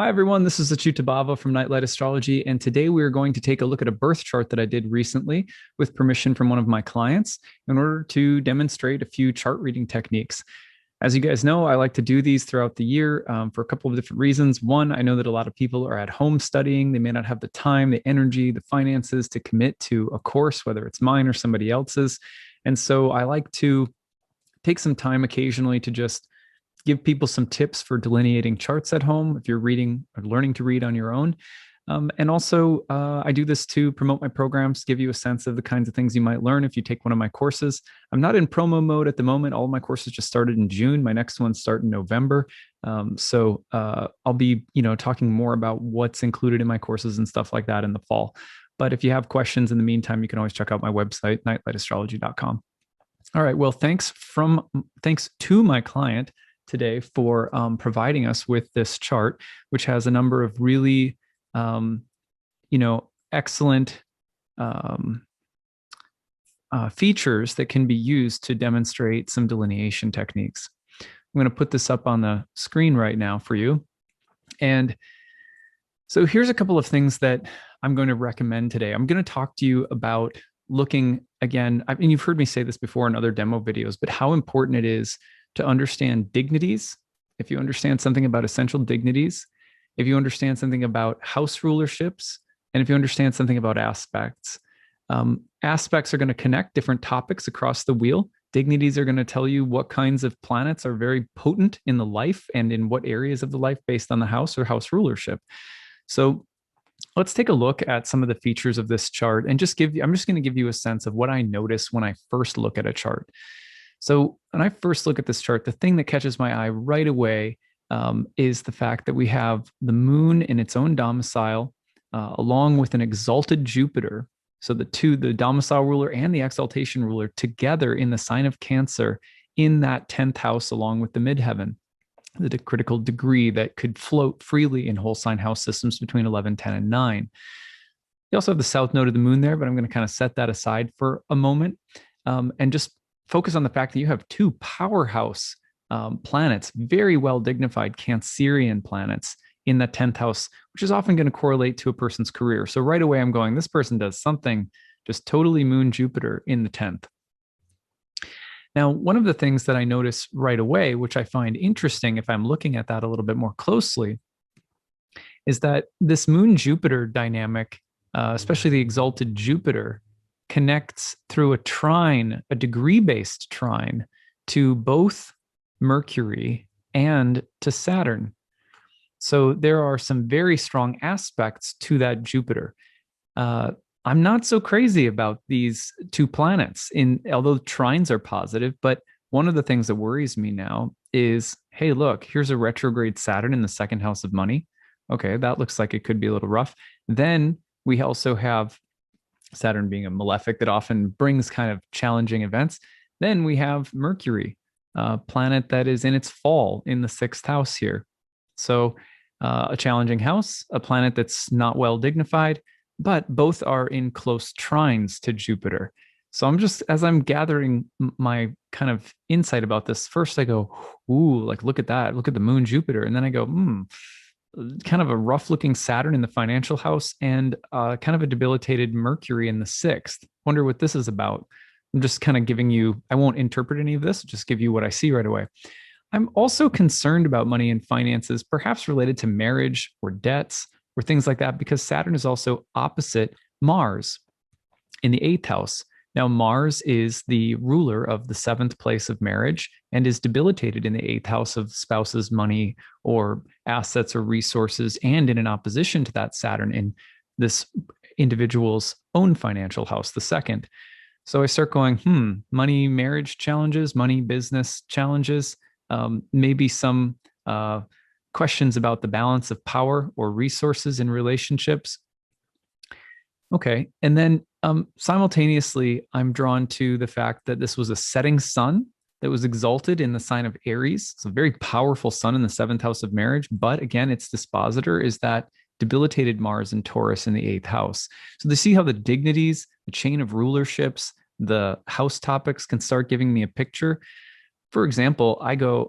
Hi, everyone. This is acyuta-bhava from Nightlight Astrology. And today we are going to take a look at a birth chart that I did recently with permission from one of my clients in order to demonstrate a few chart reading techniques. As you guys know, I like to do these throughout the year for a couple of different reasons. One, I know that a lot of people are at home studying. They may not have the time, the energy, the finances to commit to a course, whether it's mine or somebody else's. And so I like to take some time occasionally to just give people some tips for delineating charts at home if you're reading or learning to read on your own. And also, I do this to promote my programs, give you a sense of the kinds of things you might learn if you take one of my courses. I'm not in promo mode at the moment. All of my courses just started in June. My next ones start in November. I'll be, talking more about what's included in my courses and stuff like that in the fall. But if you have questions in the meantime, you can always check out my website, nightlightastrology.com. All right. Well, thanks to my client today for providing us with this chart, which has a number of really, excellent features that can be used to demonstrate some delineation techniques. I'm going to put this up on the screen right now for you. And so here's a couple of things that I'm going to recommend today. I'm going to talk to you about looking again. I mean, you've heard me say this before in other demo videos, but how important it is to understand dignities. If you understand something about essential dignities, if you understand something about house rulerships, and if you understand something about aspects. Aspects are going to connect different topics across the wheel. Dignities are going to tell you what kinds of planets are very potent in the life and in what areas of the life based on the house or house rulership. So let's take a look at some of the features of this chart and I'm just going to give you a sense of what I notice when I first look at a chart. So when I first look at this chart, the thing that catches my eye right away is the fact that we have the moon in its own domicile, along with an exalted Jupiter. So the domicile ruler and the exaltation ruler together in the sign of Cancer in that 10th house, along with the midheaven, the critical degree that could float freely in whole sign house systems between 11, 10, and 9. You also have the south node of the moon there, but I'm going to kind of set that aside for a moment and just focus on the fact that you have two powerhouse planets, very well dignified Cancerian planets in the 10th house, which is often going to correlate to a person's career. So right away, I'm going, this person does something just totally moon Jupiter in the 10th. Now, one of the things that I notice right away, which I find interesting if I'm looking at that a little bit more closely, is that this moon Jupiter dynamic, especially the exalted Jupiter, connects through a trine, a degree-based trine, to both Mercury and to Saturn. So there are some very strong aspects to that Jupiter. I'm not so crazy about these two planets, although trines are positive, but one of the things that worries me now is, hey, look, here's a retrograde Saturn in the second house of money. Okay, that looks like it could be a little rough. Then we also have Saturn being a malefic that often brings kind of challenging events. Then we have Mercury, a planet that is in its fall in the 6th house here. So a challenging house, a planet that's not well dignified, but both are in close trines to Jupiter. So as I'm gathering my kind of insight about this, first I go, ooh, like look at that, look at the moon Jupiter. And then I go, kind of a rough looking Saturn in the financial house and kind of a debilitated Mercury in the 6th. Wonder what this is about. I'm just kind of giving you, I won't interpret any of this, just give you what I see right away. I'm also concerned about money and finances, perhaps related to marriage or debts or things like that, because Saturn is also opposite Mars in the 8th house. Now, Mars is the ruler of the 7th place of marriage and is debilitated in the 8th house of spouse's money or assets or resources, and in an opposition to that Saturn in this individual's own financial house, the 2nd. So I start going, money, marriage challenges, money, business challenges, maybe some questions about the balance of power or resources in relationships. Okay. And then simultaneously, I'm drawn to the fact that this was a setting sun that was exalted in the sign of Aries. It's a very powerful sun in the 7th house of marriage. But again, its dispositor is that debilitated Mars and Taurus in the 8th house. So to see how the dignities, the chain of rulerships, the house topics can start giving me a picture. For example,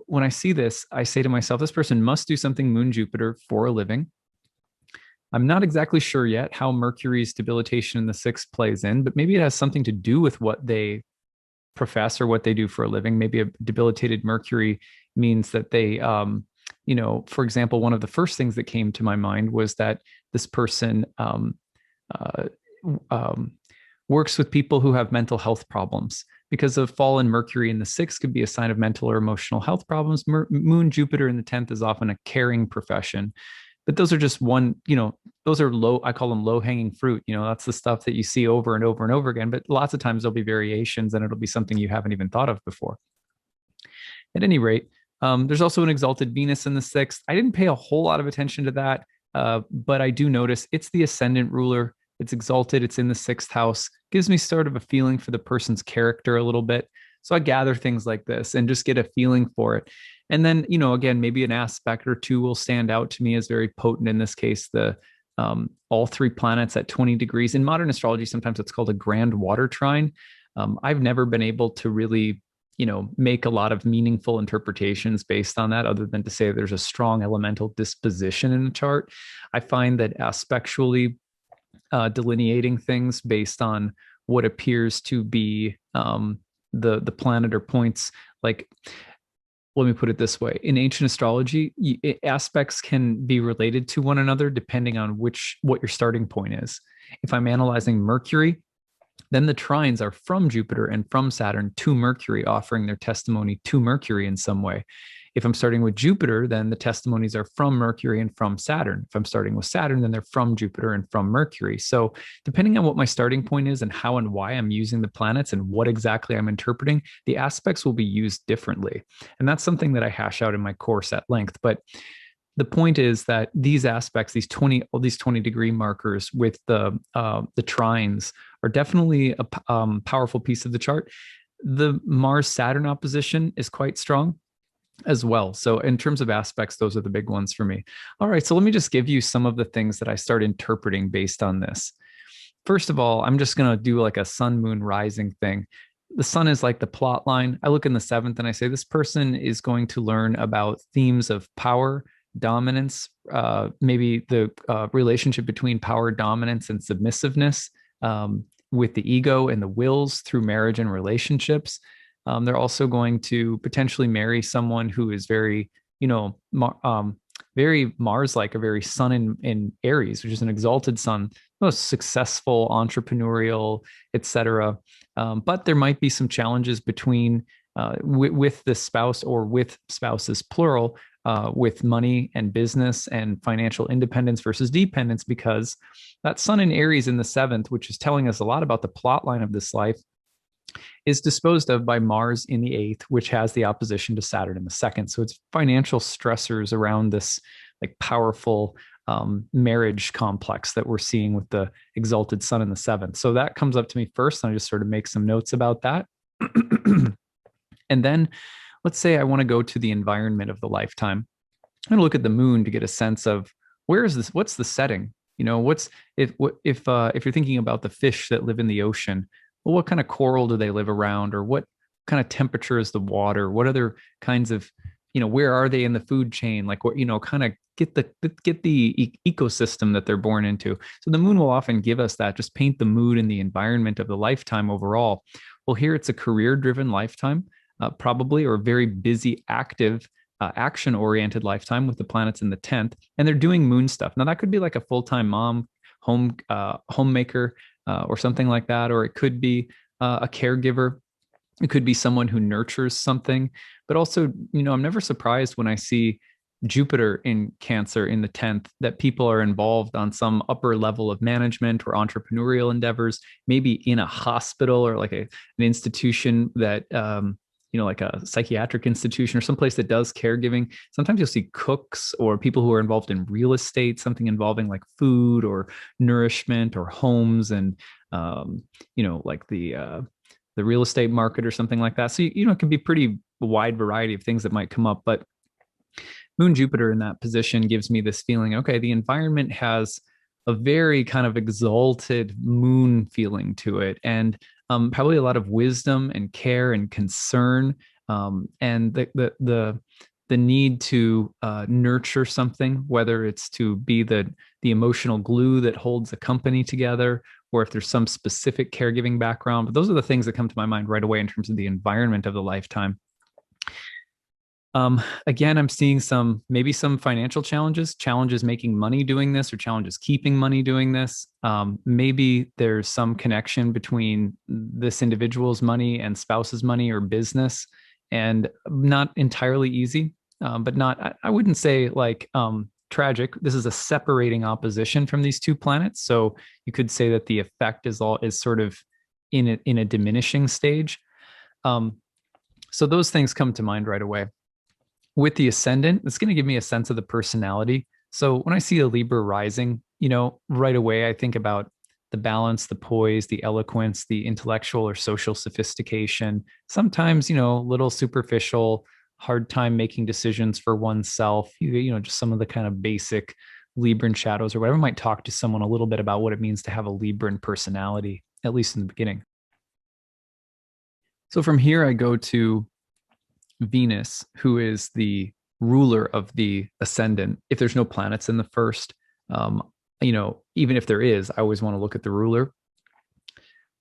when I see this, I say to myself, this person must do something Moon Jupiter for a living. I'm not exactly sure yet how Mercury's debilitation in the sixth plays in, but maybe it has something to do with what they profess or what they do for a living. Maybe a debilitated Mercury means that they, for example, one of the first things that came to my mind was that this person uh, um, works with people who have mental health problems because of fallen Mercury in the sixth could be a sign of mental or emotional health problems. Moon Jupiter in the 10th is often a caring profession. But those are just those are I call them low hanging fruit. That's the stuff that you see over and over and over again. But lots of times there'll be variations and it'll be something you haven't even thought of before. At any rate, there's also an exalted Venus in the sixth. I didn't pay a whole lot of attention to that, but I do notice it's the ascendant ruler. It's exalted. It's in the sixth house. Gives me sort of a feeling for the person's character a little bit. So I gather things like this and just get a feeling for it. And then, again, maybe an aspect or two will stand out to me as very potent. In this case, the all three planets at 20 degrees. In modern astrology, sometimes it's called a grand water trine. I've never been able to really, make a lot of meaningful interpretations based on that, other than to say there's a strong elemental disposition in the chart. I find that aspectually delineating things based on what appears to be the planet or points, like, let me put it this way. In ancient astrology, aspects can be related to one another depending on what your starting point is. If I'm analyzing Mercury, then the trines are from Jupiter and from Saturn to Mercury, offering their testimony to Mercury in some way. If I'm starting with Jupiter, then the testimonies are from Mercury and from Saturn. If I'm starting with Saturn, then they're from Jupiter and from Mercury. So depending on what my starting point is and how and why I'm using the planets and what exactly I'm interpreting, the aspects will be used differently. And that's something that I hash out in my course at length. But the point is that these aspects, these 20 degree markers with the trines are definitely a powerful piece of the chart. The Mars-Saturn opposition is quite strong as well. So in terms of aspects, those are the big ones for me. All right, so let me just give you some of the things that I start interpreting based on this. First of all, I'm just going to do like a sun, moon, rising thing. The sun is like the plot line. I look in the seventh and I say, this person is going to learn about themes of power, dominance, maybe the relationship between power, dominance, and submissiveness with the ego and the wills through marriage and relationships. They're also going to potentially marry someone who is very, very Mars-like, a very sun in Aries, which is an exalted sun, most successful, entrepreneurial, etc. But there might be some challenges between with the spouse or with spouses, plural, with money and business and financial independence versus dependence, because that sun in Aries in the seventh, which is telling us a lot about the plot line of this life, is disposed of by Mars in the eighth, which has the opposition to Saturn in the second. So it's financial stressors around this like powerful marriage complex that we're seeing with the exalted sun in the seventh. So that comes up to me first, and I just sort of make some notes about that. And then let's say I want to go to the environment of the lifetime. I'm going to look at the moon to get a sense of where is this, what's the setting? If you're thinking about the fish that live in the ocean, well, what kind of coral do they live around, or what kind of temperature is the water? What other kinds of, where are they in the food chain? Like, what, kind of get the ecosystem that they're born into. So the moon will often give us that, just paint the mood and the environment of the lifetime overall. Well, here it's a career-driven lifetime, probably, or a very busy, active, action-oriented lifetime with the planets in the 10th, and they're doing moon stuff. Now that could be like a full-time mom, homemaker, or something like that, or it could be a caregiver. It could be someone who nurtures something. But also, I'm never surprised when I see Jupiter in Cancer in the 10th that people are involved on some upper level of management or entrepreneurial endeavors, maybe in a hospital or like an institution that like a psychiatric institution or someplace that does caregiving. Sometimes you'll see cooks or people who are involved in real estate, something involving like food or nourishment or homes and, like the real estate market or something like that. So, it can be pretty wide variety of things that might come up. But Moon Jupiter in that position gives me this feeling, okay, the environment has a very kind of exalted moon feeling to it. And probably a lot of wisdom and care and concern and the need to nurture something, whether it's to be the emotional glue that holds a company together, or if there's some specific caregiving background. But those are the things that come to my mind right away in terms of the environment of the lifetime. Again, I'm seeing maybe some financial challenges making money doing this, or challenges keeping money doing this. Maybe there's some connection between this individual's money and spouse's money or business, and not entirely easy, but I wouldn't say like tragic. This is a separating opposition from these two planets. So you could say that the effect is sort of in a diminishing stage. So those things come to mind right away. With the ascendant, it's going to give me a sense of the personality. So when I see a Libra rising, right away, I think about the balance, the poise, the eloquence, the intellectual or social sophistication. Sometimes, a little superficial, hard time making decisions for oneself, just some of the kind of basic Libran shadows or whatever. I might talk to someone a little bit about what it means to have a Libran personality, at least in the beginning. So from here, I go to Venus, who is the ruler of the ascendant. If there's no planets in the first, even if there is, I always want to look at the ruler.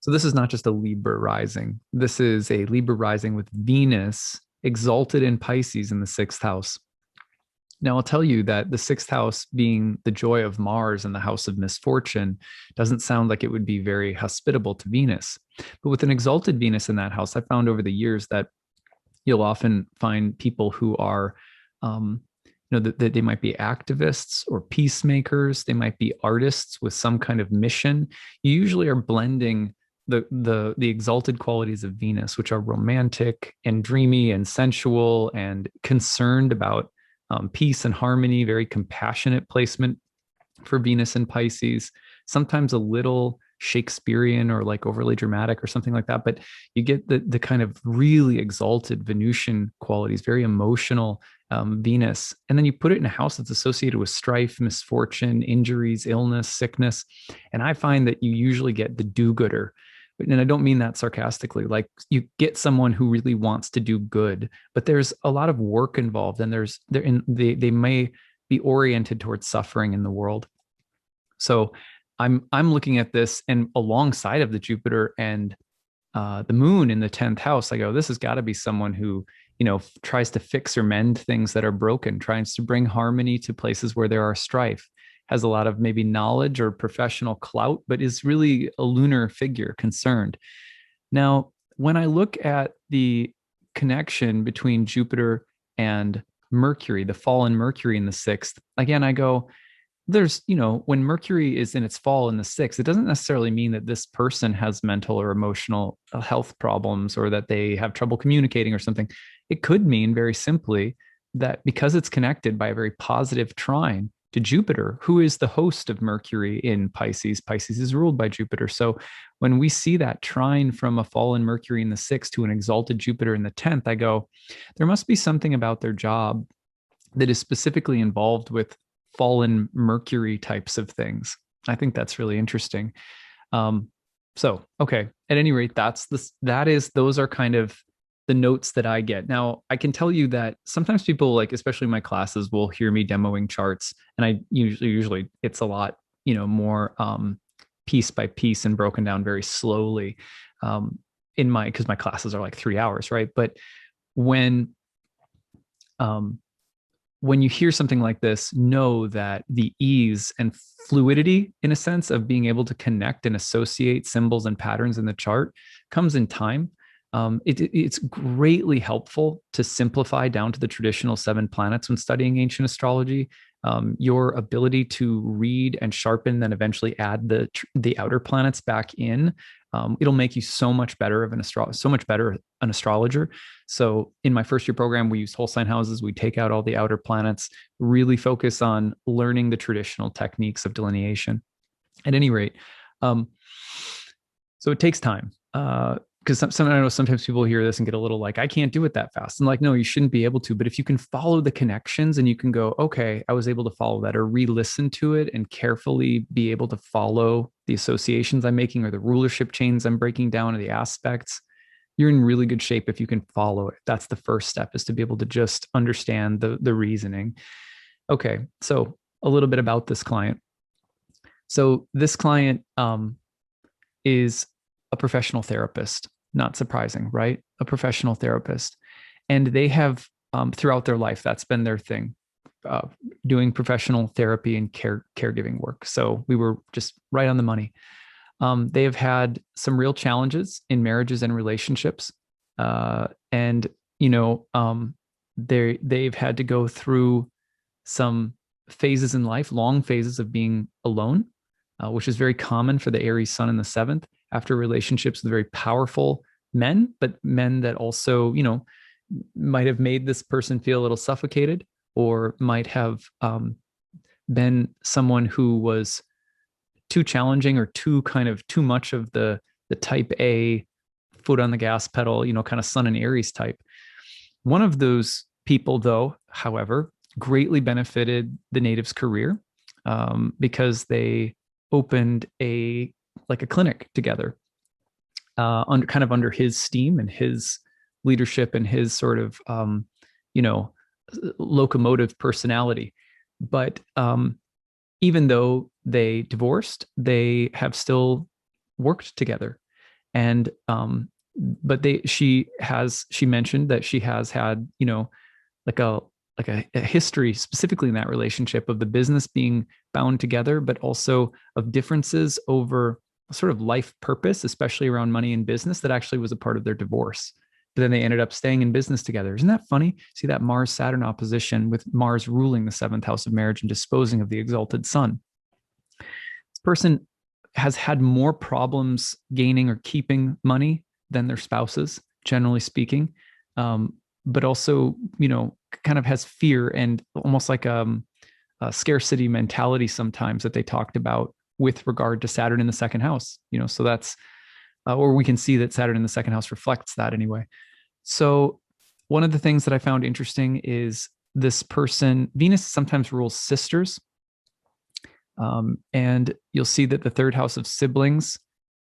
So this is not just a Libra rising. This is a Libra rising with Venus exalted in Pisces in the sixth house. Now, I'll tell you that the sixth house being the joy of Mars and the house of misfortune doesn't sound like it would be very hospitable to Venus. But with an exalted Venus in that house, I found over the years that you'll often find people who are, that they might be activists or peacemakers. They might be artists with some kind of mission. You usually are blending the exalted qualities of Venus, which are romantic and dreamy and sensual and concerned about peace and harmony, very compassionate placement for Venus and Pisces, sometimes a little Shakespearean or like overly dramatic or something like that. But you get the kind of really exalted Venusian qualities, very emotional Venus. And then you put it in a house that's associated with strife, misfortune, injuries, illness, sickness. And I find that you usually get the do-gooder. And I don't mean that sarcastically. Like you get someone who really wants to do good, but there's a lot of work involved, and they may be oriented towards suffering in the world. So I'm looking at this, and alongside of the Jupiter and the moon in the 10th house, I go, this has got to be someone who, tries to fix or mend things that are broken, tries to bring harmony to places where there are strife, has a lot of maybe knowledge or professional clout, but is really a lunar figure concerned. Now, when I look at the connection between Jupiter and Mercury, the fallen Mercury in the sixth, again, I go, there's, when Mercury is in its fall in the sixth, it doesn't necessarily mean that this person has mental or emotional health problems or that they have trouble communicating or something. It could mean very simply that because it's connected by a very positive trine to Jupiter, who is the host of Mercury in Pisces. Pisces is ruled by Jupiter. So when we see that trine from a fallen Mercury in the sixth to an exalted Jupiter in the 10th, I go, there must be something about their job that is specifically involved with fallen Mercury types of things. I think that's really interesting. Okay. At any rate, those are kind of the notes that I get. Now, I can tell you that sometimes people, like, especially my classes, will hear me demoing charts. And I usually it's a lot, more piece by piece and broken down very slowly because my classes are like 3 hours, right? But when you hear something like this, know that the ease and fluidity, in a sense, of being able to connect and associate symbols and patterns in the chart comes in time. It's greatly helpful to simplify down to the traditional 7 planets when studying ancient astrology. Your ability to read and sharpen, then eventually add the outer planets back in. It'll make you so much better an astrologer. So in my first year program, we use whole sign houses. We take out all the outer planets, really focus on learning the traditional techniques of delineation. At any rate, so it takes time. Because I know sometimes people hear this and get a little like, I can't do it that fast. And like, no, you shouldn't be able to. But if you can follow the connections and you can go, okay, I was able to follow that, or re-listen to it and carefully be able to follow the associations I'm making or the rulership chains I'm breaking down or the aspects, you're in really good shape if you can follow it. That's the first step, is to be able to just understand the reasoning. Okay, so a little bit about this client. So this client is a professional therapist. Not surprising, right? A professional therapist. And they have, throughout their life, that's been their thing, doing professional therapy and caregiving work. So we were just right on the money. They have had some real challenges in marriages and relationships. And, they've had to go through some phases in life, long phases of being alone, which is very common for the Aries sun in the seventh, after relationships with very powerful men, but men that also, might have made this person feel a little suffocated, or might have been someone who was too challenging, or too much of the type A, foot on the gas pedal, kind of sun and Aries type. One of those people, though, however, greatly benefited the native's career, because they opened a clinic together, under his steam and his leadership and his sort of locomotive personality. But even though they divorced, they have still worked together. And but she mentioned that she has had, like a history specifically in that relationship of the business being bound together, but also of differences over sort of life purpose, especially around money and business, that actually was a part of their divorce. But then they ended up staying in business together. Isn't that funny? See that Mars-Saturn opposition, with Mars ruling the seventh house of marriage and disposing of the exalted sun. This person has had more problems gaining or keeping money than their spouses, generally speaking. But also, kind of has fear and almost like a scarcity mentality sometimes that they talked about with regard to Saturn in the second house. So that's, or we can see that Saturn in the second house reflects that anyway. So one of the things that I found interesting is this person, Venus sometimes rules sisters. And you'll see that the third house of siblings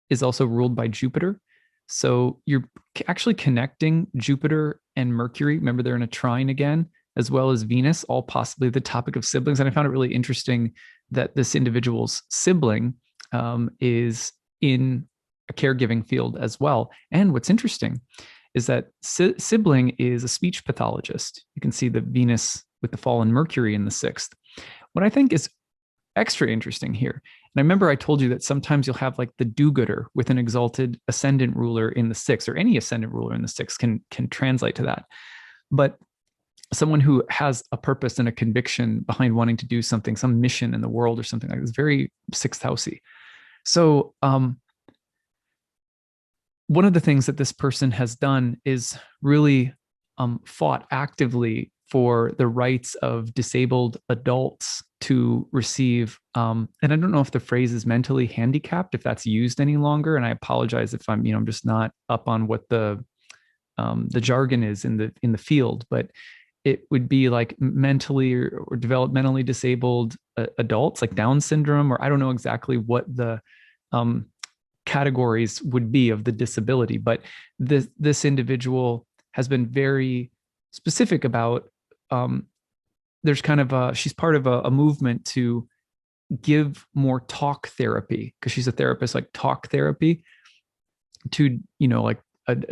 is also ruled by Jupiter. So you're actually connecting Jupiter and Mercury. Remember, they're in a trine again, as well as Venus, all possibly the topic of siblings. And I found it really interesting that this individual's sibling is in a caregiving field as well. And what's interesting is that sibling is a speech pathologist. You can see the Venus with the fallen Mercury in the sixth. What I think is extra interesting here, and I remember I told you that sometimes you'll have like the do-gooder with an exalted ascendant ruler in the sixth, or any ascendant ruler in the sixth can translate to that. But someone who has a purpose and a conviction behind wanting to do something, some mission in the world or something like this, very sixth housey. So one of the things that this person has done is really fought actively for the rights of disabled adults to receive, and I don't know if the phrase is mentally handicapped, if that's used any longer. And I apologize if I'm just not up on what the jargon is in the field, but it would be like mentally or developmentally disabled adults, like Down syndrome, or I don't know exactly what the categories would be of the disability. But this individual has been very specific about, there's kind of she's part of a movement to give more talk therapy, because she's a therapist, like talk therapy to, like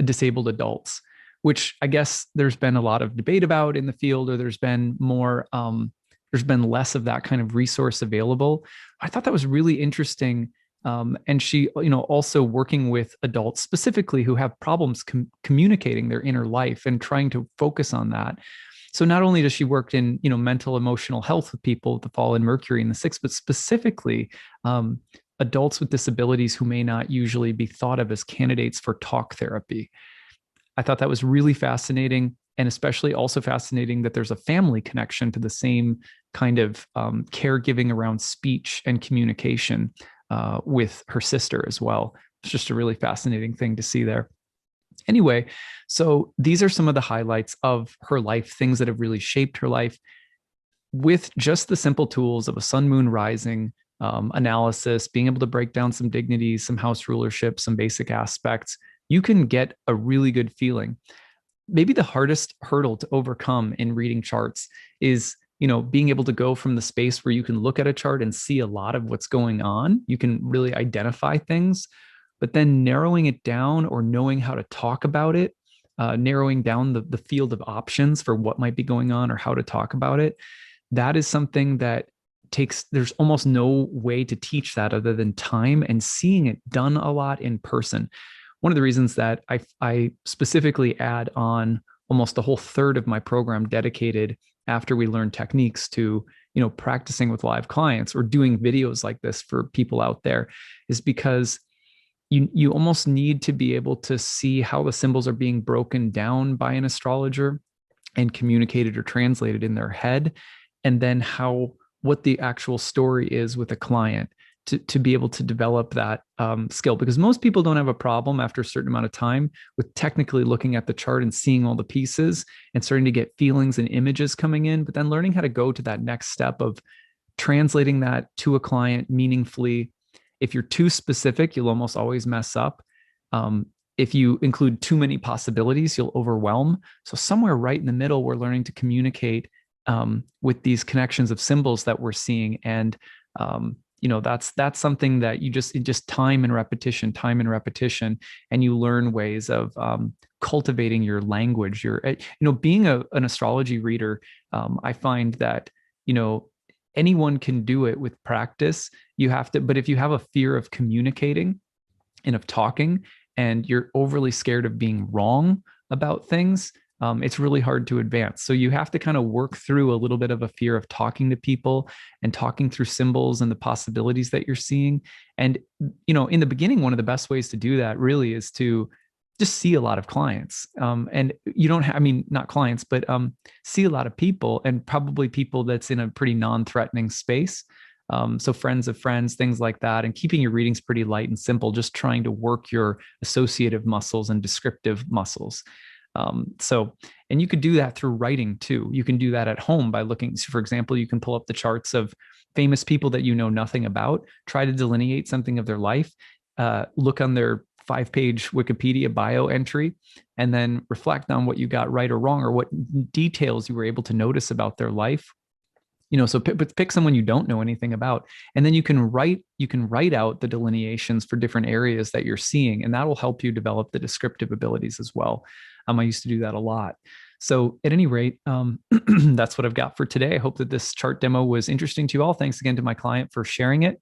disabled adults, which I guess there's been a lot of debate about in the field, or there's been more, there's been less of that kind of resource available. I thought that was really interesting. And she, also working with adults specifically who have problems communicating their inner life and trying to focus on that. So not only does she work in, mental, emotional health with people with the fallen Mercury in the sixth, but specifically adults with disabilities who may not usually be thought of as candidates for talk therapy. I thought that was really fascinating, and especially also fascinating that there's a family connection to the same kind of caregiving around speech and communication with her sister as well. It's just a really fascinating thing to see there. Anyway, so these are some of the highlights of her life, things that have really shaped her life, with just the simple tools of a sun, moon, rising analysis, being able to break down some dignities, some house rulership, some basic aspects. you can get a really good feeling. Maybe the hardest hurdle to overcome in reading charts is, being able to go from the space where you can look at a chart and see a lot of what's going on. You can really identify things, but then narrowing it down or knowing how to talk about it, narrowing down the field of options for what might be going on or how to talk about it. That is something that there's almost no way to teach that other than time and seeing it done a lot in person. One of the reasons that I specifically add on almost the whole third of my program dedicated after we learn techniques to, practicing with live clients or doing videos like this for people out there is because you almost need to be able to see how the symbols are being broken down by an astrologer and communicated or translated in their head, and then what the actual story is with a client to be able to develop that skill. Because most people don't have a problem after a certain amount of time with technically looking at the chart and seeing all the pieces and starting to get feelings and images coming in, but then learning how to go to that next step of translating that to a client meaningfully. If you're too specific, you'll almost always mess up. If you include too many possibilities, you'll overwhelm. So somewhere right in the middle, we're learning to communicate with these connections of symbols that we're seeing. And, that's something that just time and repetition, and you learn ways of cultivating your language. Being an astrology reader, I find that, anyone can do it with practice. But if you have a fear of communicating and of talking, and you're overly scared of being wrong about things, it's really hard to advance. So you have to kind of work through a little bit of a fear of talking to people and talking through symbols and the possibilities that you're seeing. And, in the beginning, one of the best ways to do that really is to just see a lot of clients. And you don't have, not clients, but see a lot of people, and probably people that's in a pretty non-threatening space. So friends of friends, things like that, and keeping your readings pretty light and simple, just trying to work your associative muscles and descriptive muscles. And you could do that through writing too. You can do that at home by looking. So for example, you can pull up the charts of famous people that you know nothing about, try to delineate something of their life, look on their 5-page Wikipedia bio entry, and then reflect on what you got right or wrong, or what details you were able to notice about their life. So pick someone you don't know anything about, and then you can write out the delineations for different areas that you're seeing, and that will help you develop the descriptive abilities as well. I used to do that a lot. So at any rate, that's what I've got for today. I hope that this chart demo was interesting to you all. Thanks again to my client for sharing it.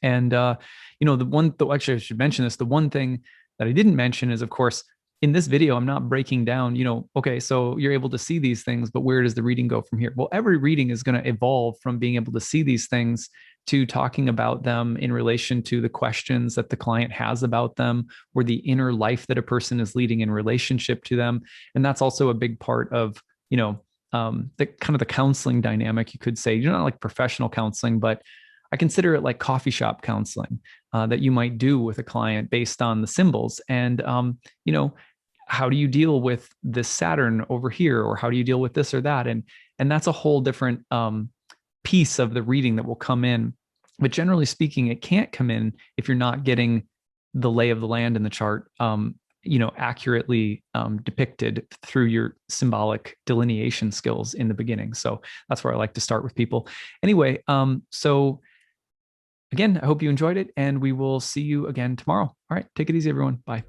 And actually, I should mention this. The one thing that I didn't mention is, of course, in this video, I'm not breaking down, okay, so you're able to see these things, but where does the reading go from here? Well, every reading is going to evolve from being able to see these things to talking about them in relation to the questions that the client has about them, or the inner life that a person is leading in relationship to them. And that's also a big part of, the kind of the counseling dynamic, you could say, not like professional counseling, but I consider it like coffee shop counseling that you might do with a client based on the symbols. And, how do you deal with this Saturn over here? Or how do you deal with this or that? And that's a whole different piece of the reading that will come in. But generally speaking, it can't come in if you're not getting the lay of the land in the chart, accurately depicted through your symbolic delineation skills in the beginning. So that's where I like to start with people. Anyway, so again, I hope you enjoyed it, and we will see you again tomorrow. All right, take it easy, everyone. Bye.